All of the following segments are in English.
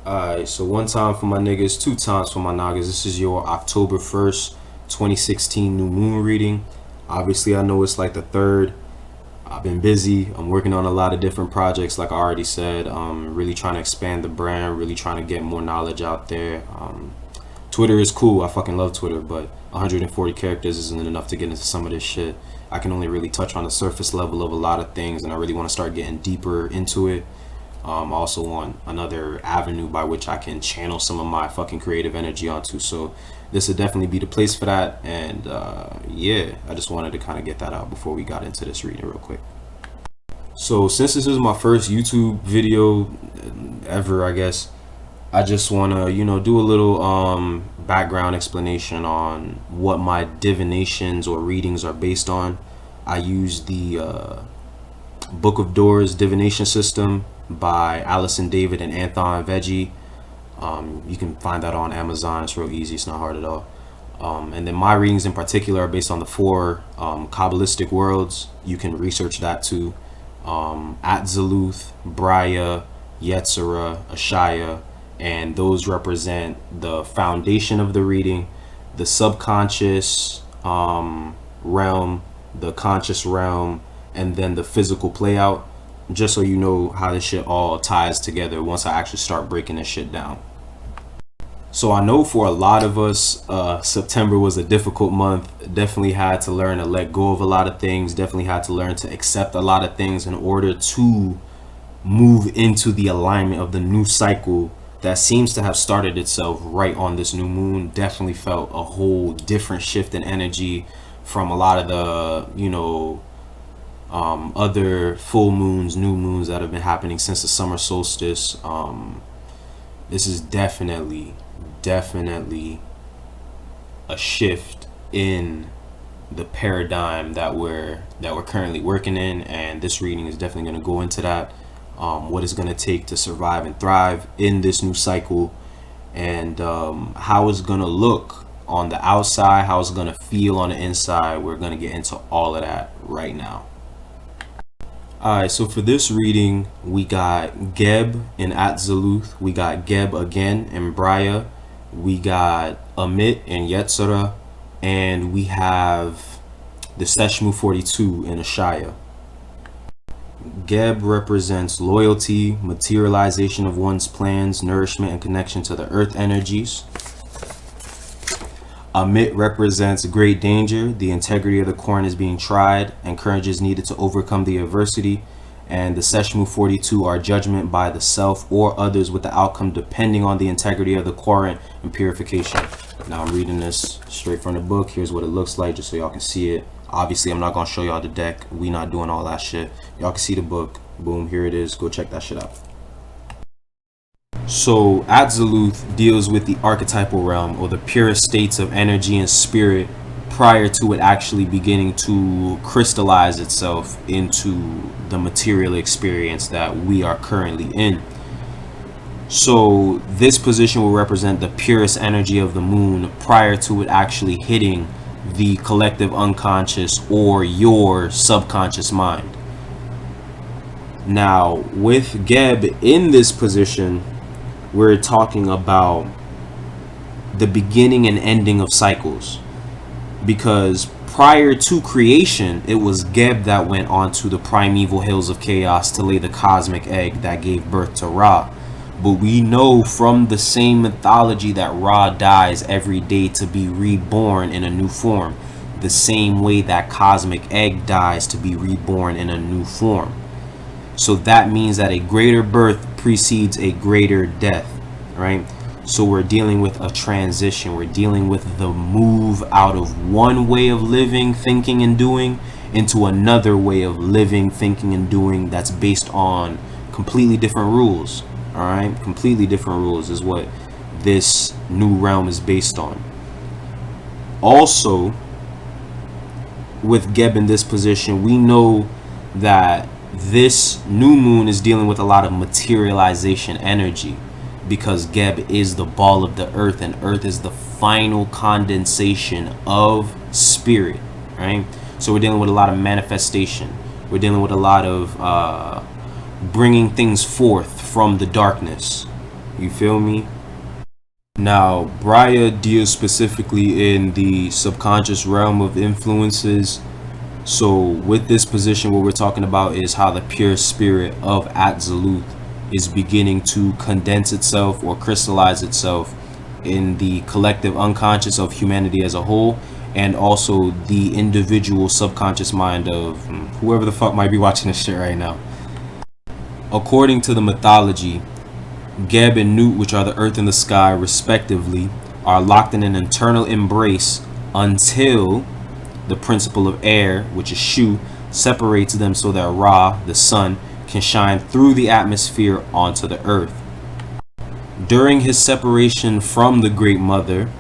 Alright, so one time for my niggas, two times for my niggas. This is your October 1st, 2016 new moon reading. Obviously, I know it's like the third. I've been busy. I'm working on a lot of different projects, like I already said. Really trying to expand the brand, really trying to get more knowledge out there. Twitter is cool. I fucking love Twitter, but 140 characters isn't enough to get into some of this shit. I can only really touch on the surface level of a lot of things, and I really want to start getting deeper into it. I also want another avenue by which I can channel some of my fucking creative energy onto. So this would definitely be the place for that. And yeah, I just wanted to kind of get that out before we got into this reading real quick. So since this is my first YouTube video ever, I guess, I just want to, do a little background explanation on what my divinations or readings are based on. I use the Book of Doors divination system by Allison David and Anthon Veggie. You can find that on Amazon. It's real easy. It's not hard at all. And then my readings in particular are based on the four Kabbalistic worlds. You can research that too. Atziluth, Braya, Yetzirah, Ashaya, and those represent the foundation of the reading, the subconscious realm, the conscious realm, and then the physical play out, just so you know how this shit all ties together once I actually start breaking this shit down. So I know for a lot of us, September was a difficult month. Definitely had to learn to let go of a lot of things. Definitely had to learn to accept a lot of things in order to move into the alignment of the new cycle that seems to have started itself right on this new moon. Definitely felt a whole different shift in energy from a lot of the, other full moons, new moons that have been happening since the summer solstice. This is definitely a shift in the paradigm that we're currently working in, and this reading is definitely going to go into that. What it's going to take to survive and thrive in this new cycle, and how it's going to look on the outside, how it's going to feel on the inside. We're going to get into all of that right now. Alright, so for this reading, we got Geb in Atziluth, we got Geb again in Braya, we got Amit in Yetzirah, and we have the Seshmu 42 in Ashaya. Geb represents loyalty, materialization of one's plans, nourishment, and connection to the earth energies. Amit represents great danger. The integrity of the Quran is being tried, and courage is needed to overcome the adversity. And the Seshmu 42 are judgment by the self or others, with the outcome depending on the integrity of the Quran and purification. Now I'm reading this straight from the book. Here's what it looks like, just so y'all can see it. Obviously, I'm not going to show y'all the deck. We not doing all that shit. Y'all can see the book. Boom, here it is. Go check that shit out. So Atziluth deals with the archetypal realm, or the purest states of energy and spirit prior to it actually beginning to crystallize itself into the material experience that we are currently in. So this position will represent the purest energy of the moon prior to it actually hitting the collective unconscious or your subconscious mind. Now with Geb in this position, we're talking about the beginning and ending of cycles, because prior to creation, it was Geb that went onto the primeval hills of chaos to lay the cosmic egg that gave birth to Ra. But we know from the same mythology that Ra dies every day to be reborn in a new form, the same way that cosmic egg dies to be reborn in a new form. So that means that a greater birth precedes a greater death, right? So we're dealing with a transition. We're dealing with the move out of one way of living, thinking, and doing into another way of living, thinking, and doing that's based on completely different rules. All right, completely different rules is what this new realm is based on. Also, with Geb in this position, we know that this new moon is dealing with a lot of materialization energy, because Geb is the ball of the earth, and earth is the final condensation of spirit, right? So we're dealing with a lot of manifestation. We're dealing with a lot of bringing things forth from the darkness. You feel me? Now, Braya deals specifically in the subconscious realm of influences. So with this position, what we're talking about is how the pure spirit of Atziluth is beginning to condense itself or crystallize itself in the collective unconscious of humanity as a whole, and also the individual subconscious mind of whoever the fuck might be watching this shit right now. According to the mythology, Geb and Nut, which are the earth and the sky respectively, are locked in an eternal embrace until the principle of air, which is Shu, separates them so that Ra, the sun, can shine through the atmosphere onto the earth. During his separation from the Great Mother,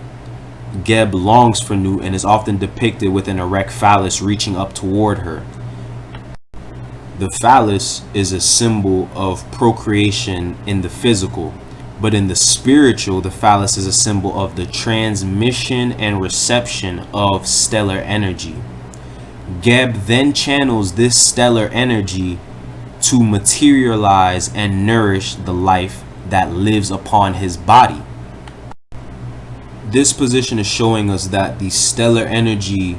Geb longs for Nut and is often depicted with an erect phallus reaching up toward her. The phallus is a symbol of procreation in the physical, but in the spiritual, the phallus is a symbol of the transmission and reception of stellar energy. Geb then channels this stellar energy to materialize and nourish the life that lives upon his body. This position is showing us that the stellar energy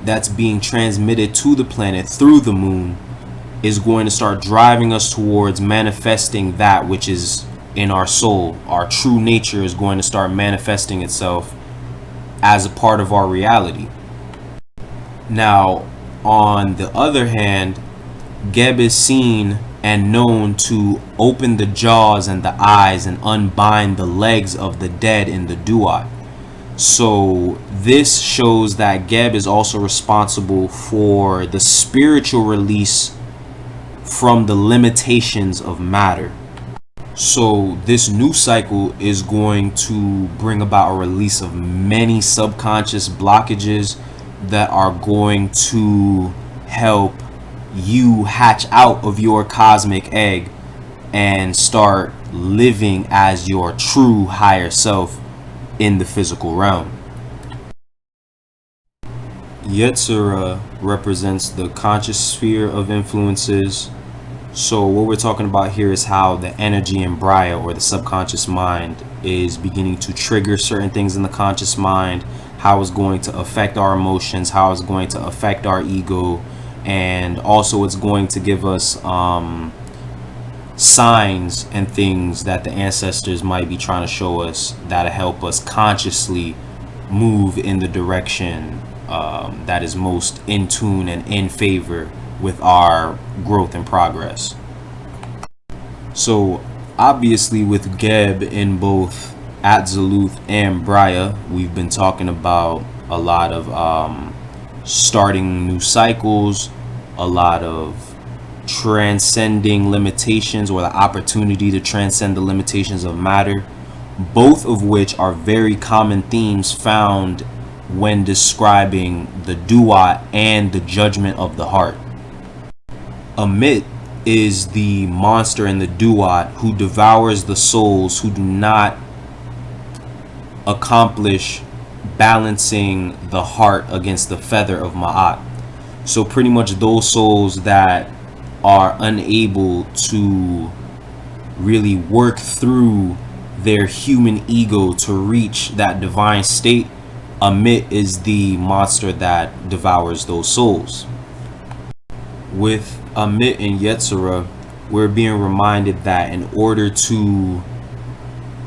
that's being transmitted to the planet through the moon is going to start driving us towards manifesting that which is in our soul. Our true nature is going to start manifesting itself as a part of our reality. Now, on the other hand, Geb is seen and known to open the jaws and the eyes and unbind the legs of the dead in the Duat. So this shows that Geb is also responsible for the spiritual release from the limitations of matter. So this new cycle is going to bring about a release of many subconscious blockages that are going to help you hatch out of your cosmic egg and start living as your true higher self in the physical realm. Yetzirah represents the conscious sphere of influences. So what we're talking about here is how the energy in Braya, or the subconscious mind, is beginning to trigger certain things in the conscious mind, how it's going to affect our emotions, how it's going to affect our ego, and also it's going to give us signs and things that the ancestors might be trying to show us that'll help us consciously move in the direction that is most in tune and in favor with our growth and progress. So obviously with Geb in both Atziluth and Braya, we've been talking about a lot of starting new cycles, a lot of transcending limitations, or the opportunity to transcend the limitations of matter, both of which are very common themes found when describing the Duat and the judgment of the heart. Amit is the monster in the Duat who devours the souls who do not accomplish balancing the heart against the feather of Ma'at. So pretty much those souls that are unable to really work through their human ego to reach that divine state, Amit is the monster that devours those souls. With Amit and Yetzirah, we're being reminded that in order to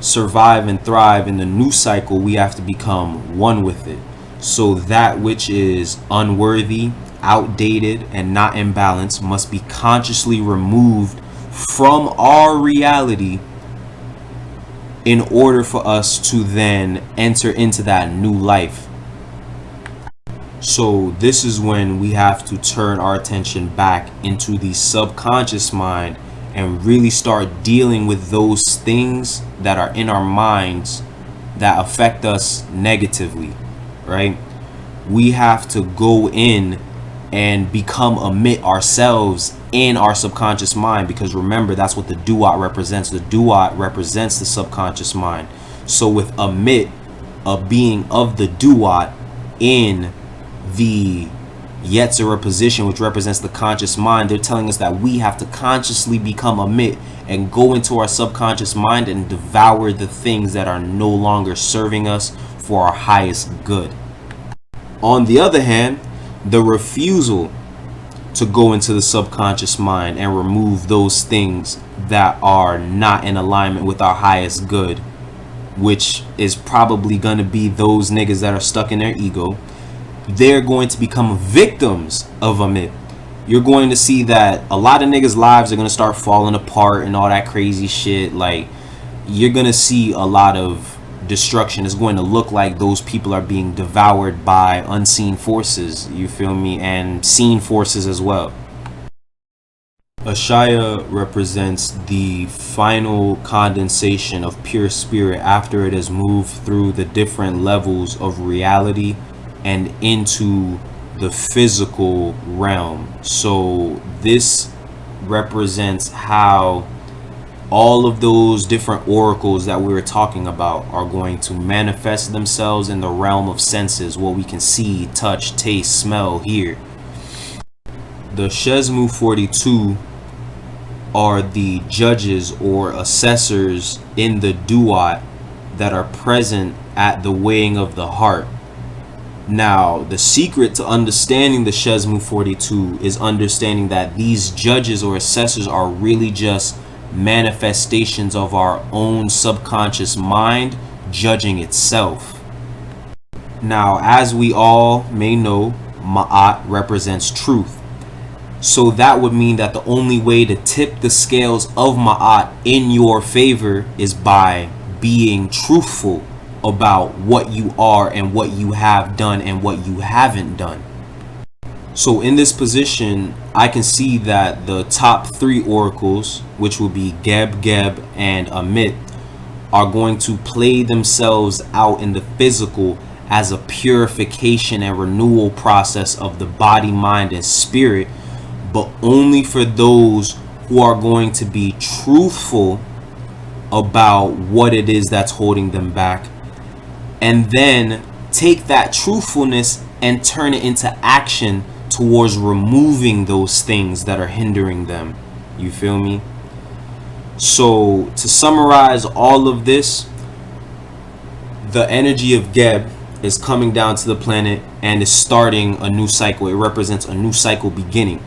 survive and thrive in the new cycle, we have to become one with it. So that which is unworthy, outdated, and not in balance must be consciously removed from our reality in order for us to then enter into that new life. So this is when we have to turn our attention back into the subconscious mind and really start dealing with those things that are in our minds that affect us negatively, right? We have to go in and become Amit ourselves in our subconscious mind, because remember, that's what the Duat represents. The Duat represents the subconscious mind. So with Amit, a being of the Duat in the Yetzirah position, which represents the conscious mind. They're telling us that we have to consciously become Amit and go into our subconscious mind and devour the things that are no longer serving us for our highest good. On the other hand, the refusal to go into the subconscious mind and remove those things that are not in alignment with our highest good, which is probably going to be those niggas that are stuck in their ego, they're going to become victims of Amit. You're going to see that a lot of niggas' lives are going to start falling apart and all that crazy shit. Like, you're going to see a lot of destruction. It's going to look like those people are being devoured by unseen forces, you feel me, and seen forces as well. Ashaya represents the final condensation of pure spirit after it has moved through the different levels of reality and into the physical realm. So this represents how all of those different oracles that we were talking about are going to manifest themselves in the realm of senses, what we can see, touch, taste, smell, hear. The Shesmu 42 are the judges or assessors in the duat that are present at the weighing of the heart. Now, the secret to understanding the Shesmu 42 is understanding that these judges or assessors are really just manifestations of our own subconscious mind judging itself. Now, as we all may know, Ma'at represents truth. So that would mean that the only way to tip the scales of Ma'at in your favor is by being truthful about what you are and what you have done and what you haven't done. So in this position, I can see that the top three oracles, which will be Geb, Geb, and Amit, are going to play themselves out in the physical as a purification and renewal process of the body, mind, and spirit, but only for those who are going to be truthful about what it is that's holding them back, and then take that truthfulness and turn it into action towards removing those things that are hindering them. You feel me? So to summarize all of this, the energy of Geb is coming down to the planet and is starting a new cycle. It represents a new cycle beginning.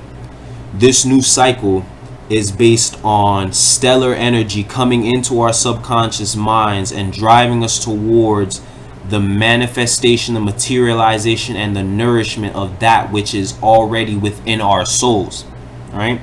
This new cycle is based on stellar energy coming into our subconscious minds and driving us towards the manifestation, the materialization, and the nourishment of that which is already within our souls. Right?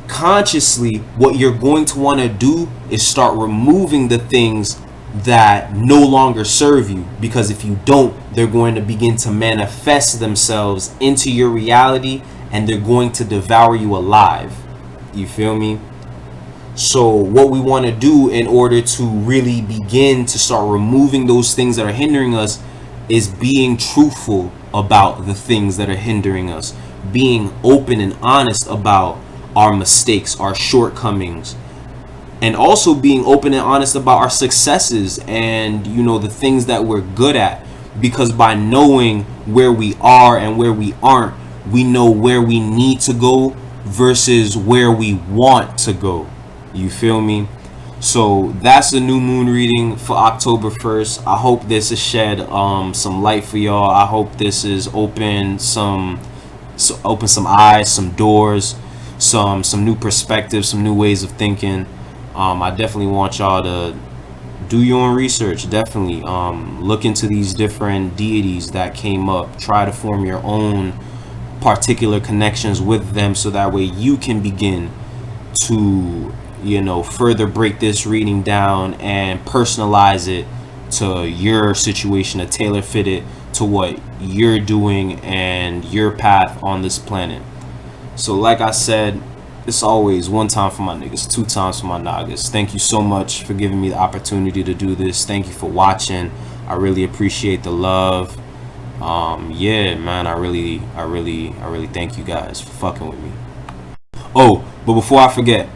Consciously, what you're going to want to do is start removing the things that no longer serve you, because if you don't, they're going to begin to manifest themselves into your reality and they're going to devour you alive. You feel me? So what we want to do in order to really begin to start removing those things that are hindering us is being truthful about the things that are hindering us, being open and honest about our mistakes, our shortcomings, and also being open and honest about our successes and, you know, the things that we're good at. Because by knowing where we are and where we aren't, we know where we need to go versus where we want to go. You feel me? So that's the new moon reading for October 1st. I hope this has shed some light for y'all. I hope this is open some eyes, some doors, some new perspectives, some new ways of thinking. I definitely want y'all to do your own research. Definitely look into these different deities that came up. Try to form your own particular connections with them, so that way you can begin to, you know, further break this reading down and personalize it to your situation, to tailor fit it to what you're doing and your path on this planet. So like I said, it's always one time for my niggas, two times for my nagas. Thank you so much for giving me the opportunity to do this. Thank you for watching. I really appreciate the love. Yeah, man, I really thank you guys for fucking with me. Oh, but before I forget,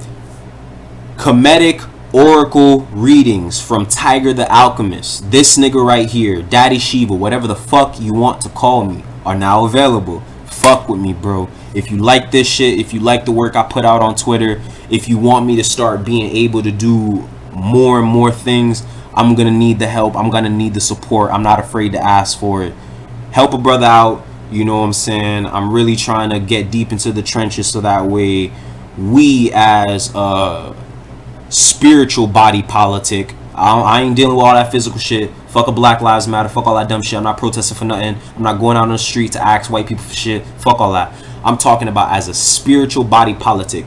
Kemetic Oracle readings from Tiger the Alchemist. This nigga right here, Daddy Shiva, whatever the fuck you want to call me, are now available. Fuck with me, bro. If you like this shit, if you like the work I put out on Twitter, if you want me to start being able to do more and more things, I'm gonna need the help. I'm gonna need the support. I'm not afraid to ask for it. Help a brother out. You know what I'm saying? I'm really trying to get deep into the trenches so that way we as a spiritual body politic, I ain't dealing with all that physical shit. Fuck a Black Lives Matter. Fuck all that dumb shit. I'm not protesting for nothing. I'm not going out on the street to ask white people for shit. Fuck all that. I'm talking about as a spiritual body politic.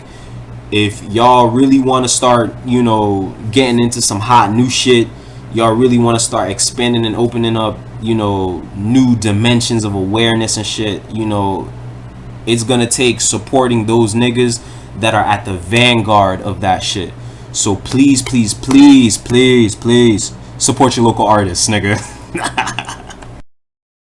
If y'all really want to start, you know, getting into some hot new shit, y'all really want to start expanding and opening up, you know, new dimensions of awareness and shit, you know, it's gonna take supporting those niggas that are at the vanguard of that shit. So please, please, please, please, please support your local artists, nigga.